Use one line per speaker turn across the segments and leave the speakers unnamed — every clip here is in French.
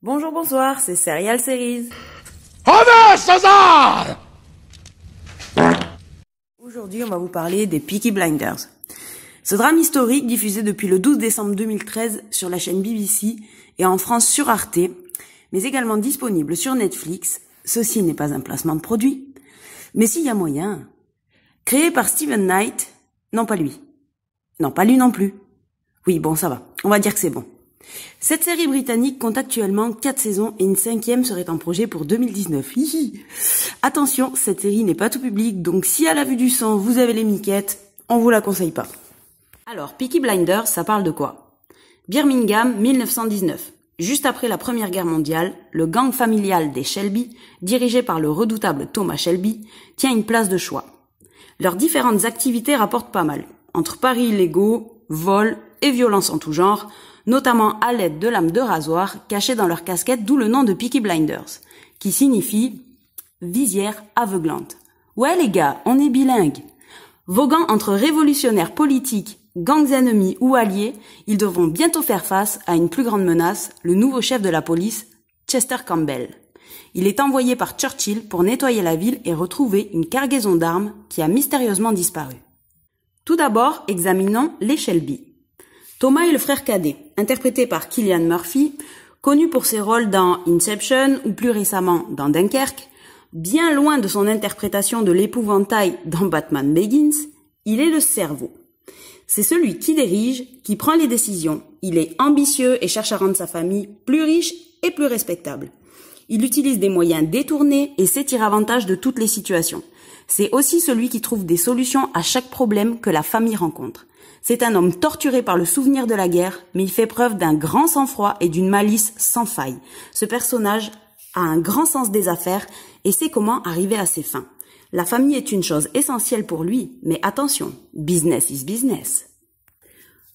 Bonjour, bonsoir, c'est Serial Series. Aujourd'hui, on va vous parler des Peaky Blinders. Ce drame historique, diffusé depuis le 12 décembre 2013 sur la chaîne BBC et en France sur Arte, mais également disponible sur Netflix, ceci n'est pas un placement de produit, mais s'il y a moyen. Créé par Steven Knight, non pas lui. Non, pas lui non plus. Oui, bon, ça va, on va dire que c'est bon. Cette série britannique compte actuellement 4 saisons et une 5e serait en projet pour 2019. Hihi. Attention, cette série n'est pas tout public, donc si à la vue du sang vous avez les miquettes, on vous la conseille pas. Alors, Peaky Blinders, ça parle de quoi? Birmingham, 1919. Juste après la Première Guerre mondiale, le gang familial des Shelby, dirigé par le redoutable Thomas Shelby, tient une place de choix. Leurs différentes activités rapportent pas mal, entre paris illégaux, vols et violences en tout genre, notamment à l'aide de lames de rasoir cachées dans leur casquette, d'où le nom de Peaky Blinders, qui signifie visière aveuglante. Ouais les gars, on est bilingue. Voguant entre révolutionnaires politiques, gangs ennemis ou alliés, ils devront bientôt faire face à une plus grande menace, le nouveau chef de la police, Chester Campbell. Il est envoyé par Churchill pour nettoyer la ville et retrouver une cargaison d'armes qui a mystérieusement disparu. Tout d'abord, examinons les Shelby. Thomas est le frère cadet, interprété par Cillian Murphy, connu pour ses rôles dans Inception ou plus récemment dans Dunkerque. Bien loin de son interprétation de l'épouvantail dans Batman Begins, il est le cerveau. C'est celui qui dirige, qui prend les décisions. Il est ambitieux et cherche à rendre sa famille plus riche et plus respectable. Il utilise des moyens détournés et sait tirer avantage de toutes les situations. C'est aussi celui qui trouve des solutions à chaque problème que la famille rencontre. C'est un homme torturé par le souvenir de la guerre, mais il fait preuve d'un grand sang-froid et d'une malice sans faille. Ce personnage a un grand sens des affaires et sait comment arriver à ses fins. La famille est une chose essentielle pour lui, mais attention, business is business.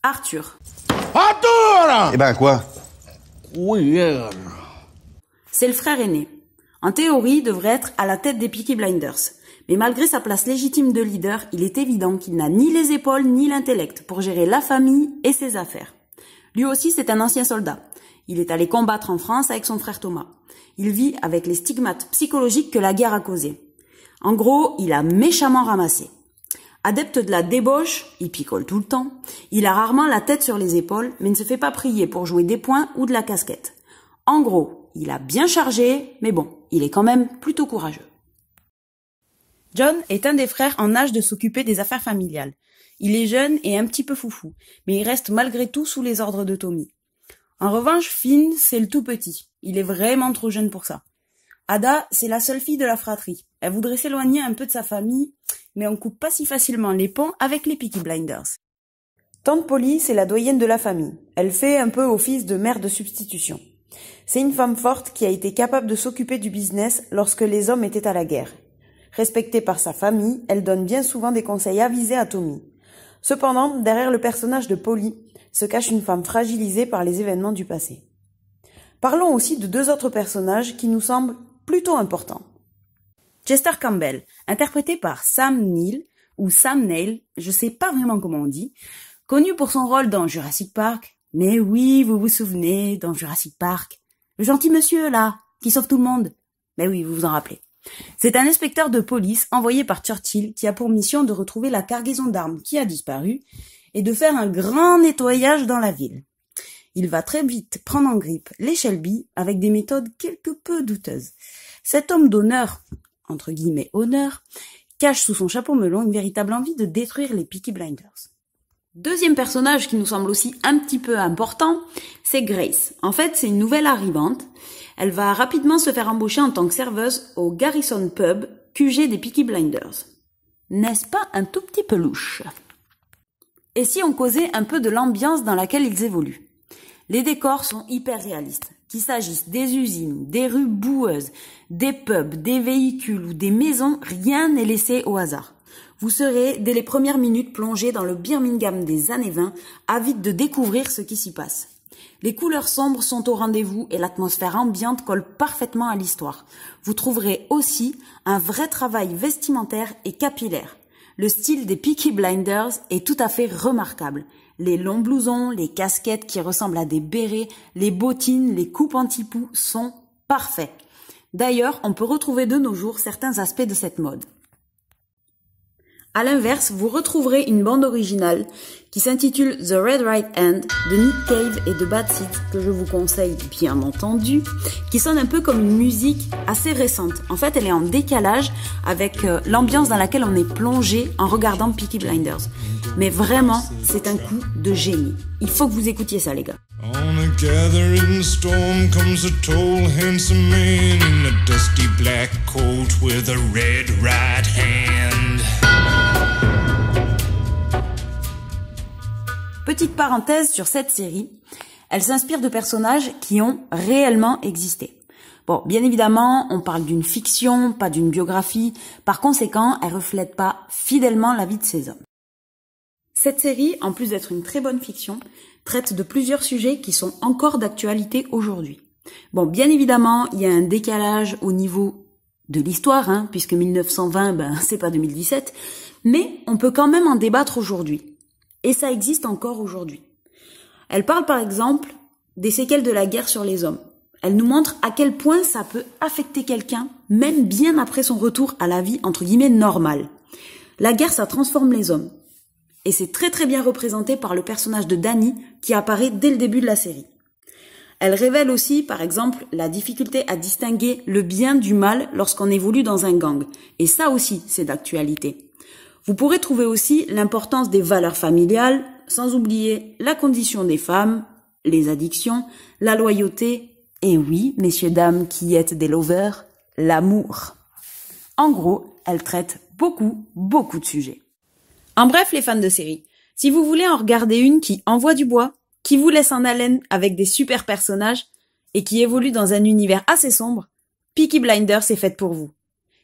Arthur.
Eh ben quoi?
Oui.
C'est le frère aîné. En théorie, il devrait être à la tête des Peaky Blinders. Mais malgré sa place légitime de leader, il est évident qu'il n'a ni les épaules ni l'intellect pour gérer la famille et ses affaires. Lui aussi, c'est un ancien soldat. Il est allé combattre en France avec son frère Thomas. Il vit avec les stigmates psychologiques que la guerre a causés. En gros, il a méchamment ramassé. Adepte de la débauche, il picole tout le temps. Il a rarement la tête sur les épaules, mais ne se fait pas prier pour jouer des poings ou de la casquette. En gros, il a bien chargé, mais bon, il est quand même plutôt courageux. John est un des frères en âge de s'occuper des affaires familiales. Il est jeune et un petit peu foufou, mais il reste malgré tout sous les ordres de Tommy. En revanche, Finn, c'est le tout petit. Il est vraiment trop jeune pour ça. Ada, c'est la seule fille de la fratrie. Elle voudrait s'éloigner un peu de sa famille, mais on coupe pas si facilement les ponts avec les Peaky Blinders. Tante Polly, c'est la doyenne de la famille. Elle fait un peu office de mère de substitution. C'est une femme forte qui a été capable de s'occuper du business lorsque les hommes étaient à la guerre. Respectée par sa famille, elle donne bien souvent des conseils avisés à Tommy. Cependant, derrière le personnage de Polly, se cache une femme fragilisée par les événements du passé. Parlons aussi de 2 autres personnages qui nous semblent plutôt importants. Chester Campbell, interprété par Sam Neill, ou Sam Neill, je sais pas vraiment comment on dit, connu pour son rôle dans Jurassic Park. Mais oui, vous vous souvenez, dans Jurassic Park, le gentil monsieur là, qui sauve tout le monde. Mais oui, vous vous en rappelez. C'est un inspecteur de police envoyé par Churchill qui a pour mission de retrouver la cargaison d'armes qui a disparu et de faire un grand nettoyage dans la ville. Il va très vite prendre en grippe les Shelby avec des méthodes quelque peu douteuses. Cet homme d'honneur, entre guillemets honneur, cache sous son chapeau melon une véritable envie de détruire les Peaky Blinders. Deuxième personnage qui nous semble aussi un petit peu important, c'est Grace. En fait, c'est une nouvelle arrivante. Elle va rapidement se faire embaucher en tant que serveuse au Garrison Pub, QG des Peaky Blinders. N'est-ce pas un tout petit peu louche? Et si on causait un peu de l'ambiance dans laquelle ils évoluent? Les décors sont hyper réalistes. Qu'il s'agisse des usines, des rues boueuses, des pubs, des véhicules ou des maisons, rien n'est laissé au hasard. Vous serez, dès les premières minutes, plongé dans le Birmingham des années 20, avide de découvrir ce qui s'y passe. Les couleurs sombres sont au rendez-vous et l'atmosphère ambiante colle parfaitement à l'histoire. Vous trouverez aussi un vrai travail vestimentaire et capillaire. Le style des Peaky Blinders est tout à fait remarquable. Les longs blousons, les casquettes qui ressemblent à des bérets, les bottines, les coupes anti-poux sont parfaits. D'ailleurs, on peut retrouver de nos jours certains aspects de cette mode. À l'inverse, vous retrouverez une bande originale qui s'intitule The Red Right Hand de Nick Cave et de Bad Seeds, que je vous conseille bien entendu, qui sonne un peu comme une musique assez récente. En fait, elle est en décalage avec l'ambiance dans laquelle on est plongé en regardant Peaky Blinders. Mais vraiment, c'est un coup de génie. Il faut que vous écoutiez ça, les gars.
On a gathering storm comes a tall, handsome man in a dusty black coat with a red right hand.
Petite parenthèse sur cette série, elle s'inspire de personnages qui ont réellement existé. Bon, bien évidemment, on parle d'une fiction, pas d'une biographie, par conséquent, elle reflète pas fidèlement la vie de ces hommes. Cette série, en plus d'être une très bonne fiction, traite de plusieurs sujets qui sont encore d'actualité aujourd'hui. Bon, bien évidemment, il y a un décalage au niveau de l'histoire, puisque 1920, c'est pas 2017, mais on peut quand même en débattre aujourd'hui. Et ça existe encore aujourd'hui. Elle parle par exemple des séquelles de la guerre sur les hommes. Elle nous montre à quel point ça peut affecter quelqu'un, même bien après son retour à la vie entre guillemets normale. La guerre, ça transforme les hommes. Et c'est très très bien représenté par le personnage de Danny qui apparaît dès le début de la série. Elle révèle aussi, par exemple, la difficulté à distinguer le bien du mal lorsqu'on évolue dans un gang. Et ça aussi, c'est d'actualité. Vous pourrez trouver aussi l'importance des valeurs familiales, sans oublier la condition des femmes, les addictions, la loyauté, et oui, messieurs, dames qui êtes des lovers, l'amour. En gros, elle traite beaucoup de sujets. En bref, les fans de série, si vous voulez en regarder une qui envoie du bois, qui vous laisse en haleine avec des super personnages et qui évolue dans un univers assez sombre, Peaky Blinders est faite pour vous.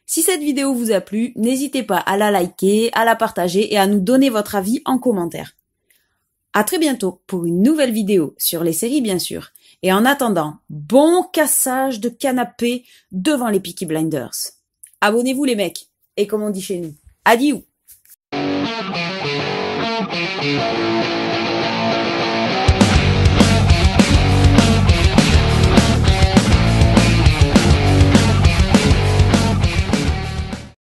Si cette vidéo vous a plu, n'hésitez pas à la liker, à la partager et à nous donner votre avis en commentaire. À très bientôt pour une nouvelle vidéo sur les séries bien sûr. Et en attendant, bon cassage de canapé devant les Peaky Blinders. Abonnez-vous les mecs, et comme on dit chez nous, adieu.